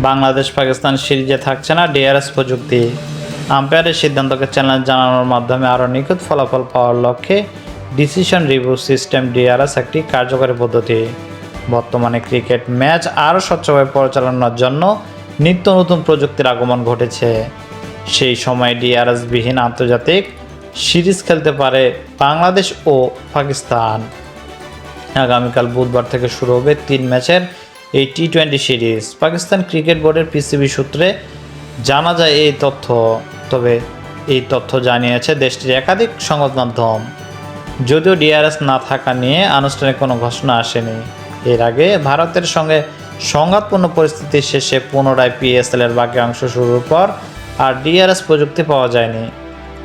বাংলাদেশ পাকিস্তান সিরিজে থাকছে না ডিআরএস প্রযুক্তি। আম্পায়ারের সিদ্ধান্তকে চ্যালেঞ্জ জানানোর মাধ্যমে আরও নিখুঁত ফলাফল পাওয়ার লক্ষ্যে ডিসিশন রিভিউ সিস্টেম ডিআরএস একটি কার্যকরী পদ্ধতি। বর্তমানে ক্রিকেট ম্যাচ আরও স্বচ্ছভাবে পরিচালনার জন্য নিত্য নতুন প্রযুক্তির আগমন ঘটেছে। সেই সময় ডিআরএসবিহীন আন্তর্জাতিক সিরিজ খেলতে পারে বাংলাদেশ ও পাকিস্তান। আগামীকাল বুধবার থেকে শুরু হবে 3 ম্যাচের এই টি-20 সিরিজ। পাকিস্তান ক্রিকেট বোর্ডের পিসিবি সূত্রে জানা যায় এই তথ্য। তবে এই তথ্য জানিয়েছে দেশটির একাধিক সংবাদ মাধ্যম। যদিও ডিআরএস না থাকা নিয়ে আনুষ্ঠানিক কোনো ঘোষণা আসেনি। এর আগে ভারতের সঙ্গে সংঘাতপূর্ণ পরিস্থিতি শেষে পুনরায় পিএসএল-এর বাকি অংশ শুরুর পর আর ডিআরএস প্রযুক্তি পাওয়া যায়নি।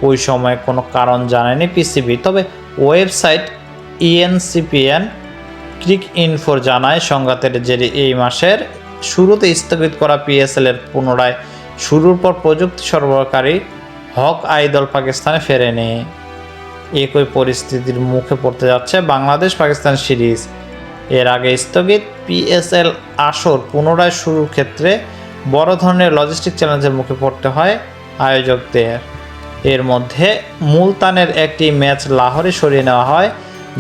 ওই সময় কোনো কারণ জানায়নি পিসিবি। তবে ওয়েবসাইট ENCPN ক্রিকইনফোর জানায়, সংঘাতের জেরে এই মাসের শুরুতে স্থগিত করা পিএসএল-এর পুনরায় শুরুর পর প্রযুক্তি সরবরাহকারী হক আই দল পাকিস্তানে ফেরেনি। একই পরিস্থিতির মুখে পড়তে যাচ্ছে বাংলাদেশ পাকিস্তান সিরিজ। এর আগে স্থগিত পিএসএল আসর পুনরায় শুরুর ক্ষেত্রে বড় ধরনের লজিস্টিক চ্যালেঞ্জের মুখে পড়তে হয় আয়োজকদের। এর মধ্যে মুলতানের একটি ম্যাচ লাহোরে সরিয়ে নেওয়া হয়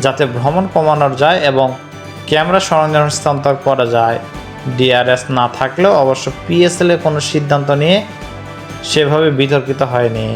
যাতে ভ্রমণ কমানো যায় এবং ক্যামেরা সরঞ্জাম হস্তান্তর করা যায়। ডিআরএস না থাকলেও অবশ্য পিএসএল-এর কোনো সিদ্ধান্ত নিয়ে সেভাবে বিতর্কিত হয়নি।